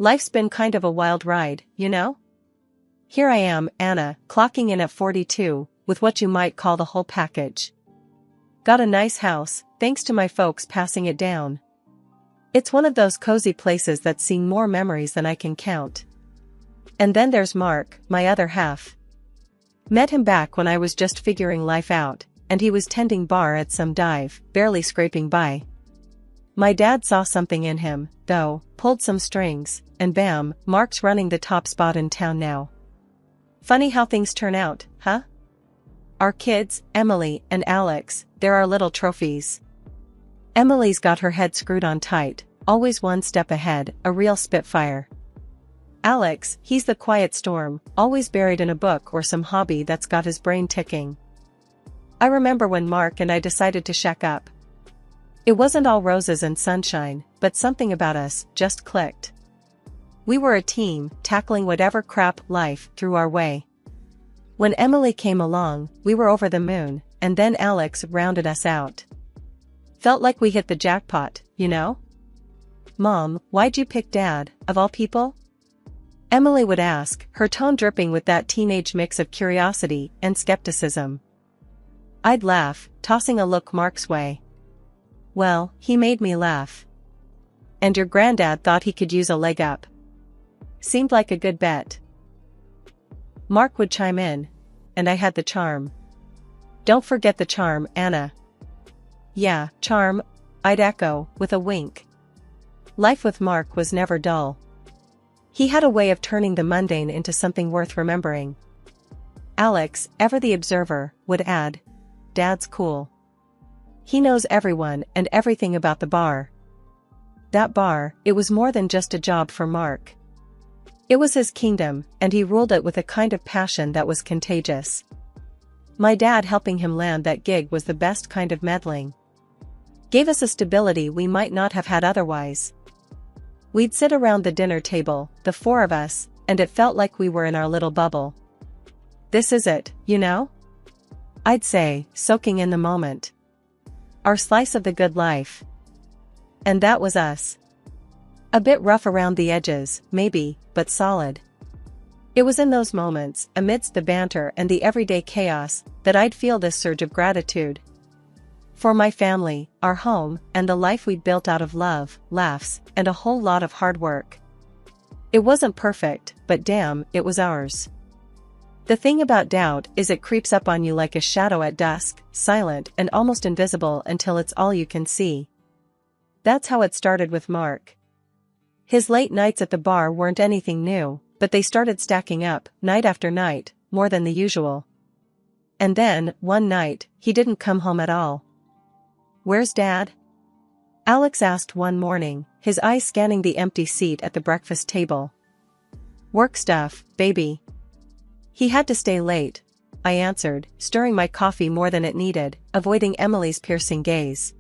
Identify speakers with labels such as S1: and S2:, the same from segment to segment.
S1: Life's been kind of a wild ride, you know? Here I am, Anna, clocking in at 42, with what you might call the whole package. Got a nice house, thanks to my folks passing it down. It's one of those cozy places that's seen more memories than I can count. And then there's Mark, my other half. Met him back when I was just figuring life out, and he was tending bar at some dive, barely scraping by. My dad saw something in him, though, pulled some strings, and bam, Mark's running the top spot in town now. Funny how things turn out, huh? Our kids, Emily and Alex, they're our little trophies. Emily's got her head screwed on tight, always one step ahead, a real spitfire. Alex, he's the quiet storm, always buried in a book or some hobby that's got his brain ticking. I remember when Mark and I decided to shack up. It wasn't all roses and sunshine, but something about us just clicked. We were a team, tackling whatever crap life threw our way. When Emily came along, we were over the moon, and then Alex rounded us out. Felt like we hit the jackpot, you know? Mom, why'd you pick Dad, of all people? Emily would ask, her tone dripping with that teenage mix of curiosity and skepticism. I'd laugh, tossing a look Mark's way. Well, he made me laugh. And your granddad thought he could use a leg up. Seemed like a good bet. Mark would chime in, and I had the charm. Don't forget the charm, Anna. Yeah, charm, I'd echo, with a wink. Life with Mark was never dull. He had a way of turning the mundane into something worth remembering. Alex, ever the observer, would add, Dad's cool. He knows everyone and everything about the bar. That bar, it was more than just a job for Mark. It was his kingdom, and he ruled it with a kind of passion that was contagious. My dad helping him land that gig was the best kind of meddling. Gave us a stability we might not have had otherwise. We'd sit around the dinner table, the four of us, and it felt like we were in our little bubble. This is it, you know? I'd say, soaking in the moment. Our slice of the good life. And that was us. A bit rough around the edges, maybe, but solid. It was in those moments, amidst the banter and the everyday chaos, that I'd feel this surge of gratitude. For my family, our home, and the life we'd built out of love, laughs, and a whole lot of hard work. It wasn't perfect, but damn, it was ours. The thing about doubt is it creeps up on you like a shadow at dusk, silent and almost invisible until it's all you can see. That's how it started with Mark. His late nights at the bar weren't anything new, but they started stacking up, night after night, more than the usual. And then, one night, he didn't come home at all. Where's Dad? Alex asked one morning, his eyes scanning the empty seat at the breakfast table. Work stuff, baby. He had to stay late, I answered, stirring my coffee more than it needed, avoiding Emily's piercing gaze.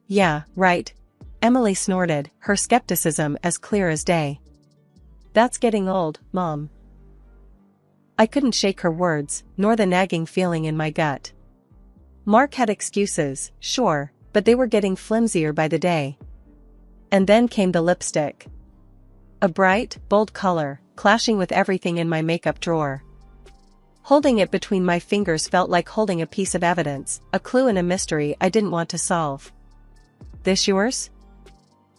S1: Yeah, right. Emily snorted, her skepticism as clear as day. That's getting old, Mom. I couldn't shake her words, nor the nagging feeling in my gut. Mark had excuses, sure, but they were getting flimsier by the day. And then came the lipstick. A bright, bold color, clashing with everything in my makeup drawer. Holding it between my fingers felt like holding a piece of evidence, a clue in a mystery I didn't want to solve. This yours?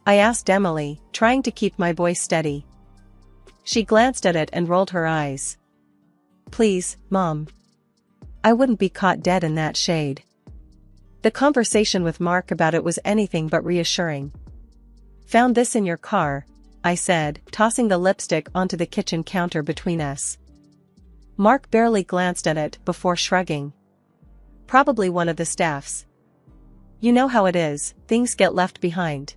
S1: I asked Emily, trying to keep my voice steady. She glanced at it and rolled her eyes. Please, Mom. I wouldn't be caught dead in that shade. The conversation with Mark about it was anything but reassuring. Found this in your car, I said, tossing the lipstick onto the kitchen counter between us. Mark barely glanced at it before shrugging. Probably one of the staff's. You know how it is, things get left behind.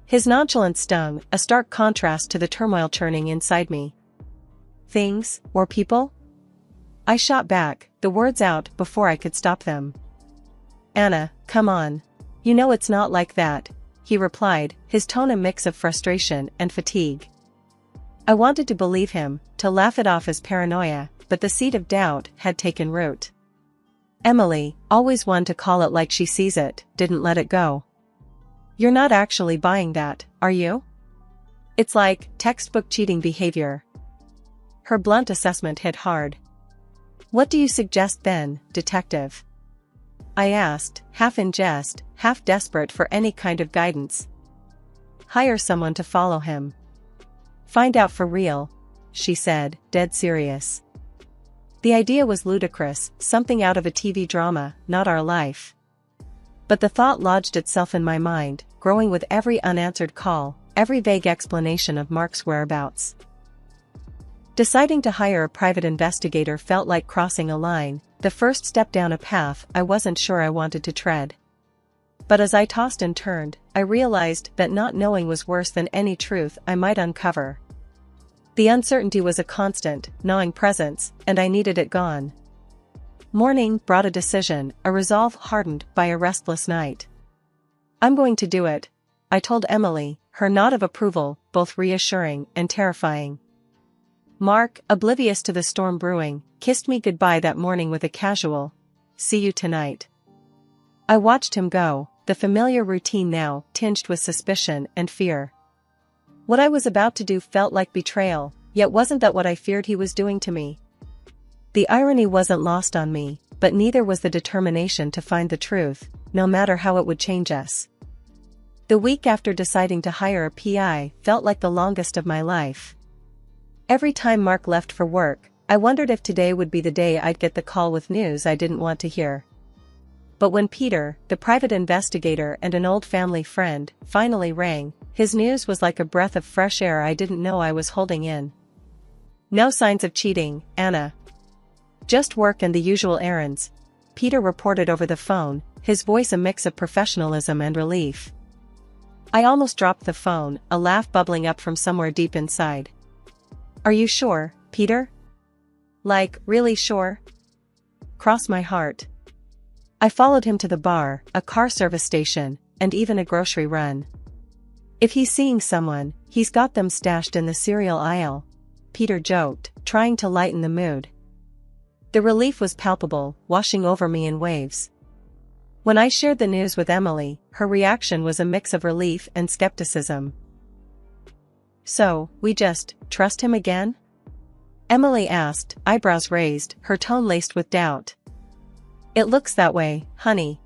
S1: His nonchalance stung, a stark contrast to the turmoil churning inside me. Things, or people? I shot back, the words out before I could stop them. Anna, come on. You know it's not like that, he replied, his tone a mix of frustration and fatigue. I wanted to believe him, to laugh it off as paranoia, but the seed of doubt had taken root. Emily, always one to call it like she sees it, didn't let it go. You're not actually buying that, are you? It's like textbook cheating behavior. Her blunt assessment hit hard. What do you suggest then, detective? I asked, half in jest, half desperate for any kind of guidance. Hire someone to follow him. Find out for real, she said, dead serious. The idea was ludicrous, something out of a TV drama, not our life. But the thought lodged itself in my mind, growing with every unanswered call, every vague explanation of Mark's whereabouts. Deciding to hire a private investigator felt like crossing a line, the first step down a path I wasn't sure I wanted to tread. But as I tossed and turned, I realized that not knowing was worse than any truth I might uncover. The uncertainty was a constant, gnawing presence, and I needed it gone. Morning brought a decision, a resolve hardened by a restless night. I'm going to do it, I told Emily, her nod of approval, both reassuring and terrifying. Mark, oblivious to the storm brewing, kissed me goodbye that morning with a casual, "See you tonight." I watched him go, the familiar routine now tinged with suspicion and fear. What I was about to do felt like betrayal, yet wasn't that what I feared he was doing to me? The irony wasn't lost on me, but neither was the determination to find the truth, no matter how it would change us. The week after deciding to hire a PI felt like the longest of my life. Every time Mark left for work, I wondered if today would be the day I'd get the call with news I didn't want to hear. But when Peter, the private investigator and an old family friend, finally rang, his news was like a breath of fresh air I didn't know I was holding in. No signs of cheating, Anna. Just work and the usual errands, Peter reported over the phone, his voice a mix of professionalism and relief. I almost dropped the phone, a laugh bubbling up from somewhere deep inside. Are you sure, Peter? Like, really sure? Cross my heart. I followed him to the bar, a car service station, and even a grocery run. If he's seeing someone, he's got them stashed in the cereal aisle, Peter joked, trying to lighten the mood. The relief was palpable, washing over me in waves. When I shared the news with Emily, her reaction was a mix of relief and skepticism. So, we just trust him again? Emily asked, eyebrows raised, her tone laced with doubt. It looks that way, honey.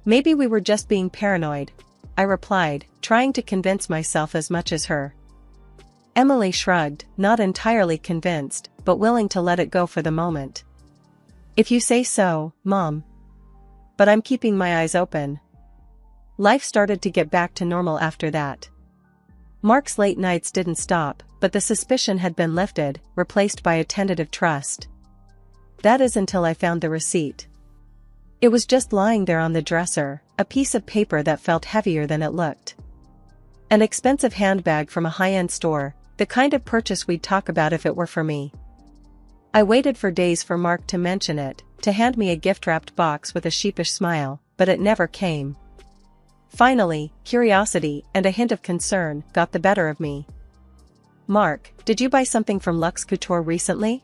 S1: Maybe we were just being paranoid, I replied, trying to convince myself as much as her. Emily shrugged, not entirely convinced, but willing to let it go for the moment. If you say so, Mom. But I'm keeping my eyes open. Life started to get back to normal after that. Mark's late nights didn't stop, but the suspicion had been lifted, replaced by a tentative trust. That is until I found the receipt. It was just lying there on the dresser, a piece of paper that felt heavier than it looked. An expensive handbag from a high-end store, the kind of purchase we'd talk about if it were for me. I waited for days for Mark to mention it, to hand me a gift-wrapped box with a sheepish smile, but it never came. Finally, curiosity and a hint of concern got the better of me. Mark, did you buy something from Luxe Couture recently?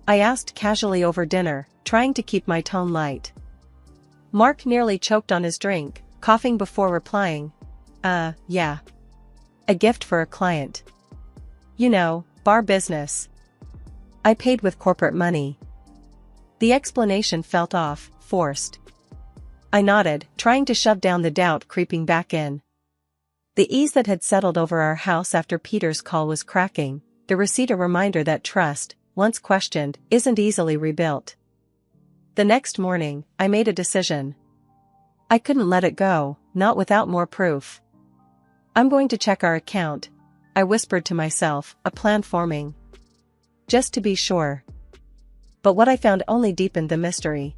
S1: I asked casually over dinner, trying to keep my tone light. Mark nearly choked on his drink, coughing before replying. Yeah. A gift for a client. You know, bar business. I paid with corporate money. The explanation felt off, forced. I nodded, trying to shove down the doubt creeping back in. The ease that had settled over our house after Peter's call was cracking, the receipt a reminder that trust, once questioned, isn't easily rebuilt. The next morning, I made a decision. I couldn't let it go, not without more proof. I'm going to check our account, I whispered to myself, a plan forming. Just to be sure. But what I found only deepened the mystery.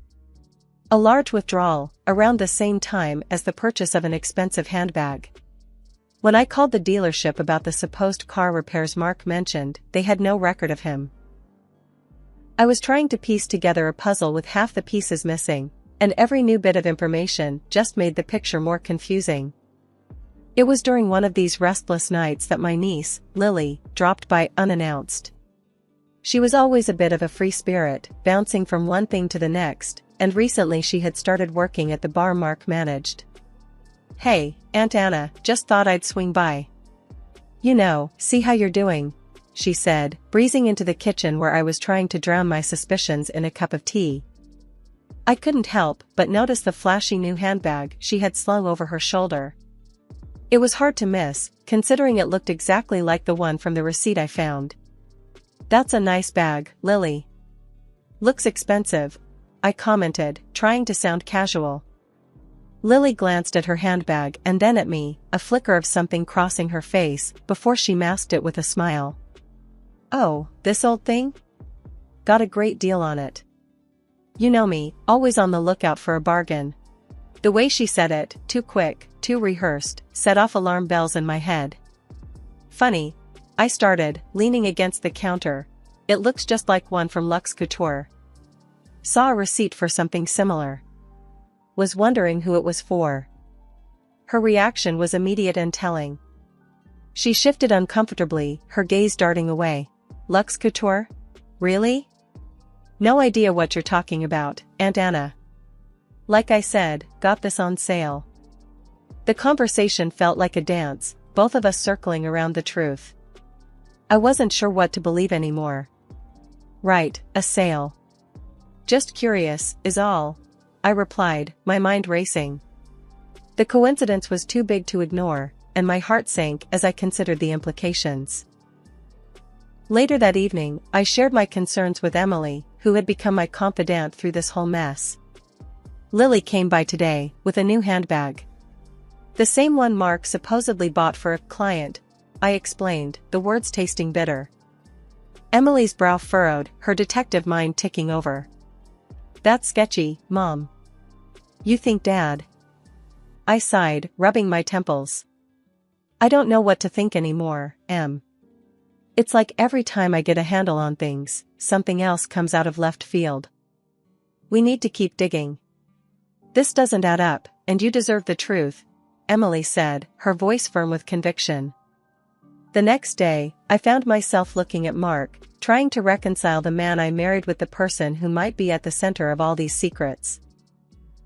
S1: A large withdrawal, around the same time as the purchase of an expensive handbag. When I called the dealership about the supposed car repairs Mark mentioned, they had no record of him. I was trying to piece together a puzzle with half the pieces missing, and every new bit of information just made the picture more confusing. It was during one of these restless nights that my niece, Lily, dropped by unannounced. She was always a bit of a free spirit, bouncing from one thing to the next, and recently she had started working at the bar Mark managed. Hey, Aunt Anna, just thought I'd swing by. See how you're doing, she said, breezing into the kitchen where I was trying to drown my suspicions in a cup of tea. I couldn't help but notice the flashy new handbag she had slung over her shoulder. It was hard to miss, considering it looked exactly like the one from the receipt I found. "That's a nice bag, Lily." "Looks expensive," I commented, trying to sound casual. Lily glanced at her handbag and then at me, a flicker of something crossing her face, before she masked it with a smile. "Oh, this old thing? Got a great deal on it." You know me, always on the lookout for a bargain. The way she said it, too quick, too rehearsed, set off alarm bells in my head. "Funny," I started, leaning against the counter. "It looks just like one from Luxe Couture. Saw a receipt for something similar. Was wondering who it was for." Her reaction was immediate and telling. She shifted uncomfortably, her gaze darting away. "Luxe Couture? Really? No idea what you're talking about, Aunt Anna." "Like I said, got this on sale." The conversation felt like a dance, both of us circling around the truth. I wasn't sure what to believe anymore. "Right, a sale. Just curious, is all," I replied, my mind racing. The coincidence was too big to ignore, and my heart sank as I considered the implications. Later that evening, I shared my concerns with Emily, who had become my confidant through this whole mess. "Lily came by today, with a new handbag. The same one Mark supposedly bought for a client," I explained, the words tasting bitter. Emily's brow furrowed, her detective mind ticking over. "That's sketchy, Mom. You think Dad?" I sighed, rubbing my temples. "I don't know what to think anymore, Em. It's like every time I get a handle on things, something else comes out of left field. We need to keep digging. This doesn't add up, and you deserve the truth," Emily said, her voice firm with conviction. The next day, I found myself looking at Mark, trying to reconcile the man I married with the person who might be at the center of all these secrets.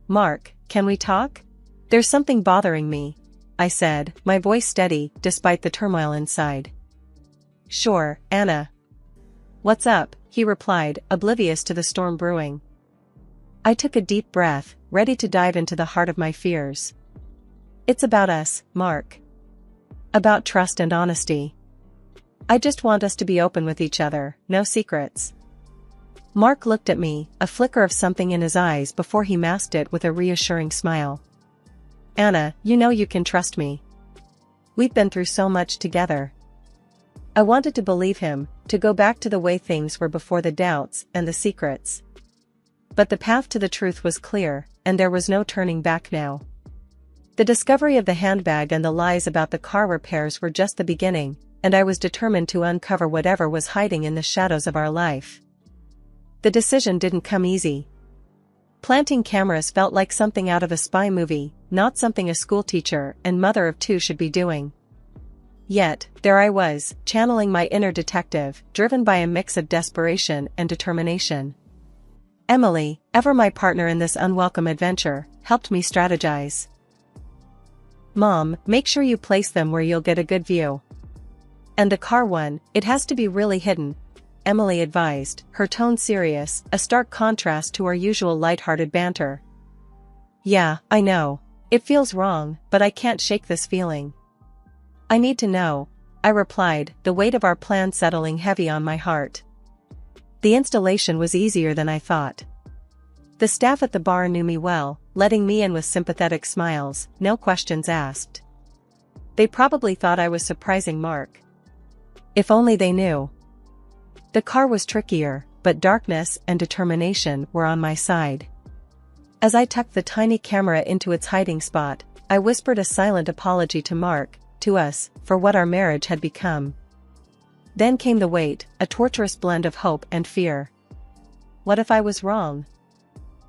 S1: "Mark, can we talk? There's something bothering me," I said, my voice steady, despite the turmoil inside. "Sure, Anna. What's up?" he replied, oblivious to the storm brewing. I took a deep breath, ready to dive into the heart of my fears. "It's about us, Mark. About trust and honesty. I just want us to be open with each other, no secrets." Mark looked at me, a flicker of something in his eyes before he masked it with a reassuring smile. "Anna, you can trust me. We've been through so much together." I wanted to believe him, to go back to the way things were before the doubts and the secrets. But the path to the truth was clear, and there was no turning back now. The discovery of the handbag and the lies about the car repairs were just the beginning, and I was determined to uncover whatever was hiding in the shadows of our life. The decision didn't come easy. Planting cameras felt like something out of a spy movie, not something a schoolteacher and mother of two should be doing. Yet, there I was, channeling my inner detective, driven by a mix of desperation and determination. Emily, ever my partner in this unwelcome adventure, helped me strategize. "Mom, make sure you place them where you'll get a good view. And the car one, it has to be really hidden," Emily advised, her tone serious, a stark contrast to our usual lighthearted banter. "Yeah, I know. It feels wrong, but I can't shake this feeling. I need to know," I replied, the weight of our plan settling heavy on my heart. The installation was easier than I thought. The staff at the bar knew me well, letting me in with sympathetic smiles, no questions asked. They probably thought I was surprising Mark. If only they knew. The car was trickier, but darkness and determination were on my side. As I tucked the tiny camera into its hiding spot, I whispered a silent apology to Mark, to us, for what our marriage had become. Then came the wait, a torturous blend of hope and fear. What if I was wrong?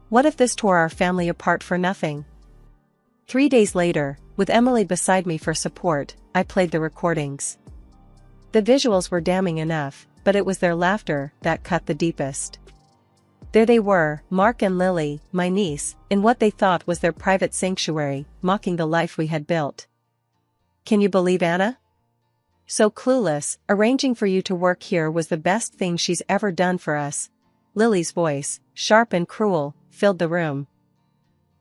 S1: What if this tore our family apart for nothing? 3 days later, with Emily beside me for support, I played the recordings. The visuals were damning enough, but it was their laughter that cut the deepest. There they were, Mark and Lily, my niece, in what they thought was their private sanctuary, mocking the life we had built. "Can you believe Anna? So clueless, arranging for you to work here was the best thing she's ever done for us. Lily's voice, sharp and cruel, filled the room.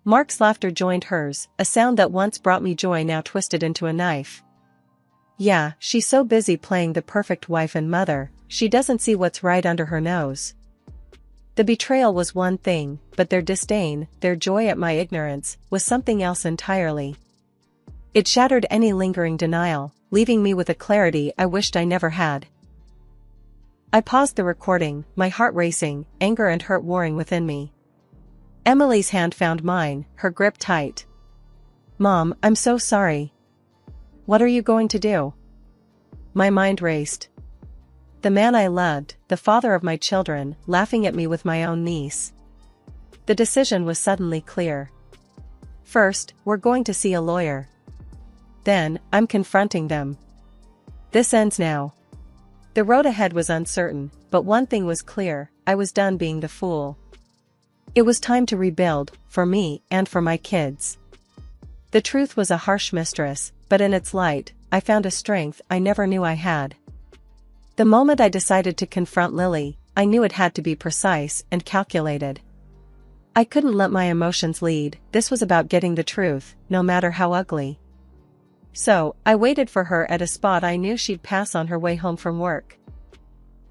S1: Mark's laughter joined hers, a sound that once brought me joy now twisted into a knife. Yeah, she's so busy playing the perfect wife and mother, she doesn't see what's right under her nose. The betrayal was one thing, but their disdain, their joy at my ignorance, was something else entirely. It shattered any lingering denial, leaving me with a clarity I wished I never had. I paused the recording, my heart racing, anger and hurt warring within me. Emily's hand found mine, her grip tight. Mom, I'm so sorry. What are you going to do? My mind raced. The man I loved, the father of my children, laughing at me with my own niece. The decision was suddenly clear. First, we're going to see a lawyer. Then, I'm confronting them. This ends now. The road ahead was uncertain, but one thing was clear, I was done being the fool. It was time to rebuild, for me and for my kids. The truth was a harsh mistress, but in its light, I found a strength I never knew I had. The moment I decided to confront Lily, I knew it had to be precise and calculated. I couldn't let my emotions lead, this was about getting the truth, no matter how ugly. So, I waited for her at a spot I knew she'd pass on her way home from work.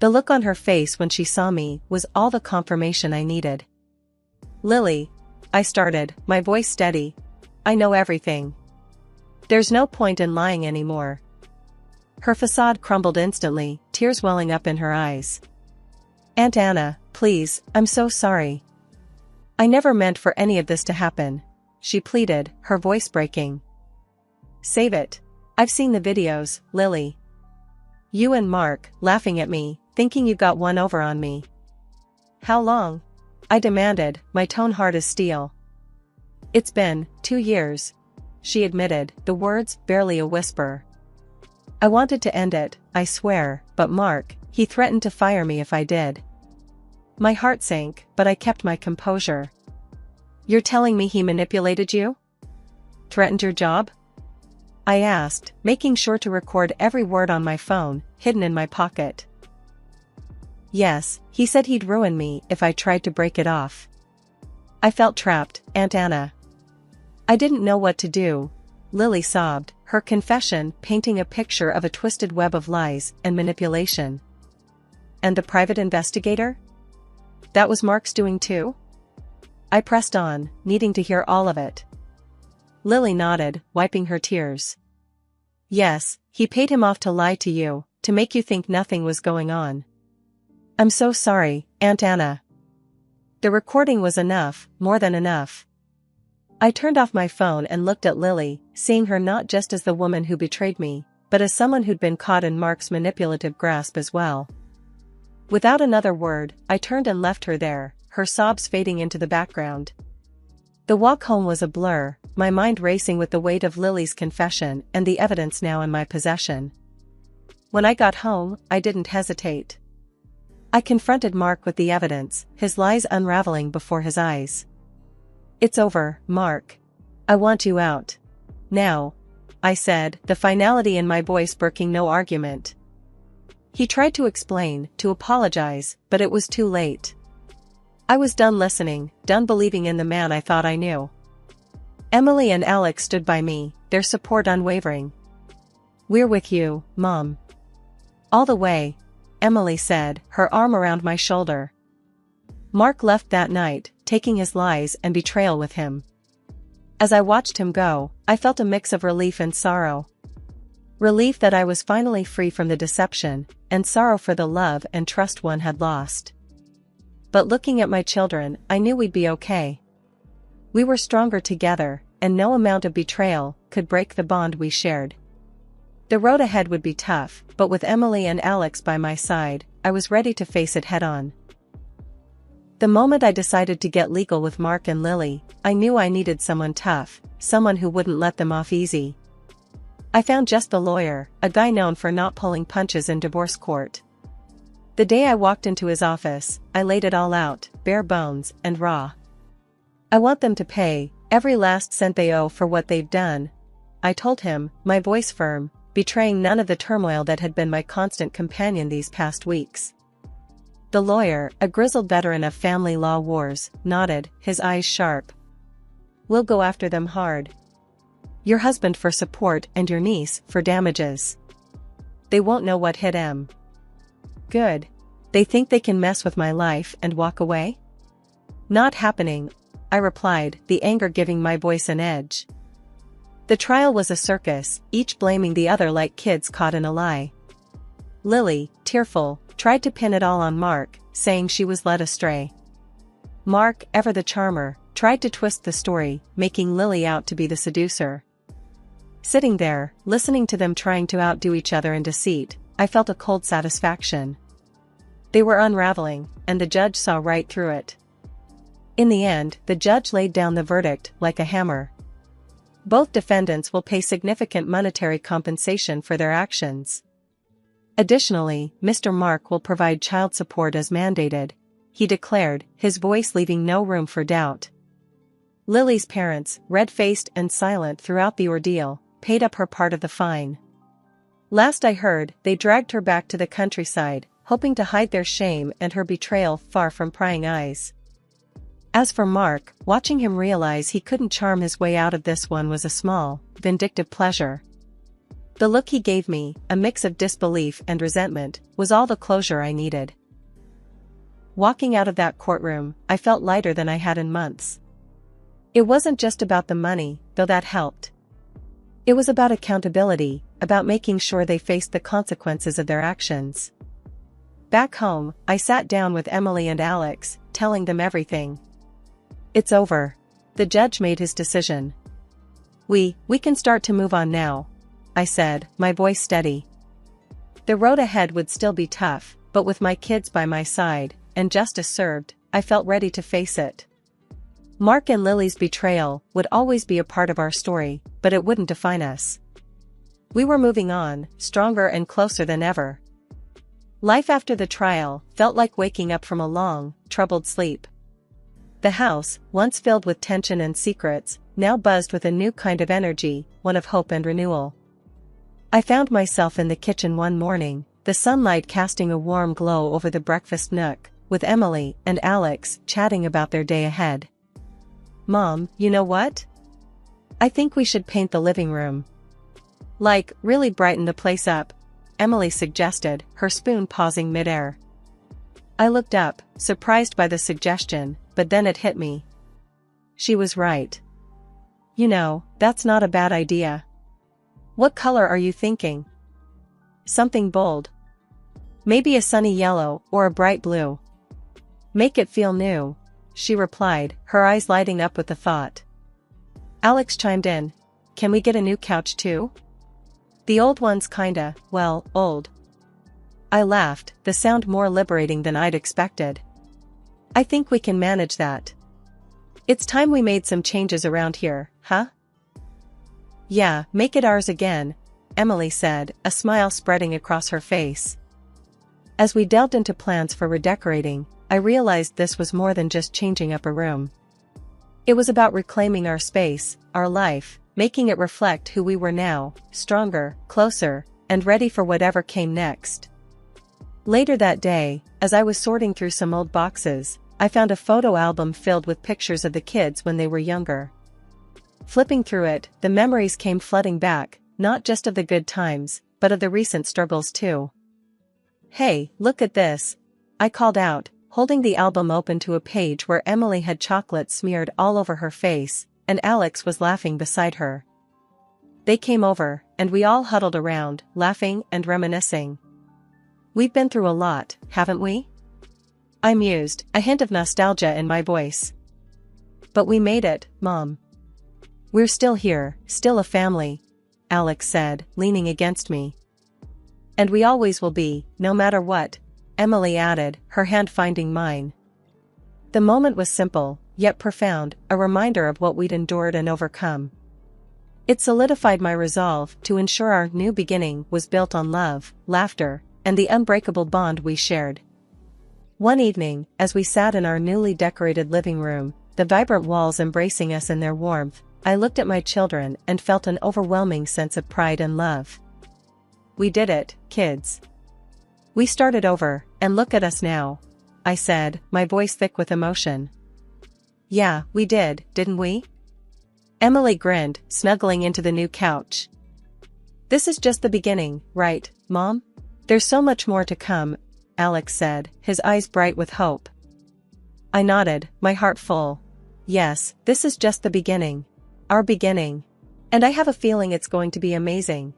S1: The look on her face when she saw me was all the confirmation I needed. Lily, I started, my voice steady. I know everything. There's no point in lying anymore. Her facade crumbled instantly, tears welling up in her eyes. Aunt Anna, please, I'm so sorry. I never meant for any of this to happen, she pleaded, her voice breaking. Save it. I've seen the videos, Lily. You and Mark, laughing at me, thinking you got one over on me. How long? I demanded, my tone hard as steel. It's been 2 years, she admitted, the words barely a whisper. I wanted to end it, I swear, but Mark, he threatened to fire me if I did. My heart sank, but I kept my composure. You're telling me he manipulated you? Threatened your job? I asked, making sure to record every word on my phone, hidden in my pocket. Yes, he said he'd ruin me if I tried to break it off. I felt trapped, Aunt Anna. I didn't know what to do. Lily sobbed, her confession painting a picture of a twisted web of lies and manipulation. And the private investigator? That was Mark's doing too? I pressed on, needing to hear all of it. Lily nodded, wiping her tears. Yes, he paid him off to lie to you, to make you think nothing was going on. I'm so sorry, Aunt Anna. The recording was enough, more than enough. I turned off my phone and looked at Lily, seeing her not just as the woman who betrayed me, but as someone who'd been caught in Mark's manipulative grasp as well. Without another word, I turned and left her there, her sobs fading into the background. The walk home was a blur, my mind racing with the weight of Lily's confession and the evidence now in my possession. When I got home, I didn't hesitate. I confronted Mark with the evidence, his lies unraveling before his eyes. It's over, Mark. I want you out. Now, I said, the finality in my voice broking no argument. He tried to explain, to apologize, but it was too late. I was done listening, done believing in the man I thought I knew. Emily and Alex stood by me, their support unwavering. We're with you, Mom. All the way, Emily said, her arm around my shoulder. Mark left that night, taking his lies and betrayal with him. As I watched him go, I felt a mix of relief and sorrow. Relief that I was finally free from the deception, and sorrow for the love and trust one had lost. But looking at my children, I knew we'd be okay. We were stronger together, and no amount of betrayal could break the bond we shared. The road ahead would be tough, but with Emily and Alex by my side, I was ready to face it head-on. The moment I decided to get legal with Mark and Lily, I knew I needed someone tough, someone who wouldn't let them off easy. I found just the lawyer, a guy known for not pulling punches in divorce court. The day I walked into his office, I laid it all out, bare bones and raw. I want them to pay every last cent they owe for what they've done, I told him, my voice firm, betraying none of the turmoil that had been my constant companion these past weeks. The lawyer, a grizzled veteran of family law wars, nodded, his eyes sharp. "We'll go after them hard. Your husband for support and your niece for damages. They won't know what hit em." "Good. They think they can mess with my life and walk away?" "Not happening," I replied, the anger giving my voice an edge. The trial was a circus, each blaming the other like kids caught in a lie. Lily, tearful, tried to pin it all on Mark, saying she was led astray. Mark, ever the charmer, tried to twist the story, making Lily out to be the seducer. Sitting there, listening to them trying to outdo each other in deceit, I felt a cold satisfaction. They were unraveling, and the judge saw right through it. In the end, the judge laid down the verdict like a hammer. Both defendants will pay significant monetary compensation for their actions. Additionally, Mr. Mark will provide child support as mandated, he declared, his voice leaving no room for doubt. Lily's parents, red-faced and silent throughout the ordeal, paid up her part of the fine. Last I heard, they dragged her back to the countryside, hoping to hide their shame and her betrayal far from prying eyes. As for Mark, watching him realize he couldn't charm his way out of this one was a small, vindictive pleasure. The look he gave me, a mix of disbelief and resentment, was all the closure I needed. Walking out of that courtroom, I felt lighter than I had in months. It wasn't just about the money, though that helped. It was about accountability, about making sure they faced the consequences of their actions. Back home, I sat down with Emily and Alex, telling them everything. "It's over." The judge made his decision. We can start to move on now," I said, my voice steady. The road ahead would still be tough, but with my kids by my side, and justice served, I felt ready to face it. Mark and Lily's betrayal would always be a part of our story, but it wouldn't define us. We were moving on, stronger and closer than ever. Life after the trial felt like waking up from a long, troubled sleep. The house, once filled with tension and secrets, now buzzed with a new kind of energy, one of hope and renewal. I found myself in the kitchen one morning, the sunlight casting a warm glow over the breakfast nook, with Emily and Alex chatting about their day ahead. "Mom, you know what? I think we should paint the living room. Like, really brighten the place up," Emily suggested, her spoon pausing midair. I looked up, surprised by the suggestion, but then it hit me. She was right. "You know, that's not a bad idea. What color are you thinking?" "Something bold. Maybe a sunny yellow or a bright blue. Make it feel new," she replied, her eyes lighting up with the thought. Alex chimed in. "Can we get a new couch too? The old one's kinda, well, old." I laughed, the sound more liberating than I'd expected. "I think we can manage that. It's time we made some changes around here, huh?" "Yeah, make it ours again," Emily said, a smile spreading across her face. As we delved into plans for redecorating, I realized this was more than just changing up a room. It was about reclaiming our space, our life, making it reflect who we were now, stronger, closer, and ready for whatever came next. Later that day, as I was sorting through some old boxes, I found a photo album filled with pictures of the kids when they were younger. Flipping through it, the memories came flooding back, not just of the good times, but of the recent struggles too. "Hey, look at this," I called out, holding the album open to a page where Emily had chocolate smeared all over her face, and Alex was laughing beside her. They came over, and we all huddled around, laughing and reminiscing. "We've been through a lot, haven't we?" I mused, a hint of nostalgia in my voice. "But we made it, Mom. We're still here, still a family," Alex said, leaning against me. "And we always will be, no matter what," Emily added, her hand finding mine. The moment was simple, yet profound, a reminder of what we'd endured and overcome. It solidified my resolve to ensure our new beginning was built on love, laughter, and the unbreakable bond we shared. One evening, as we sat in our newly decorated living room, the vibrant walls embracing us in their warmth, I looked at my children and felt an overwhelming sense of pride and love. We did it, kids. We started over, and look at us now, I said, my voice thick with emotion. Yeah, we did, didn't we? Emily grinned, snuggling into the new couch. This is just the beginning, right, Mom? There's so much more to come, Alex said, his eyes bright with hope. I nodded, my heart full. Yes, this is just the beginning. Our beginning. And I have a feeling it's going to be amazing.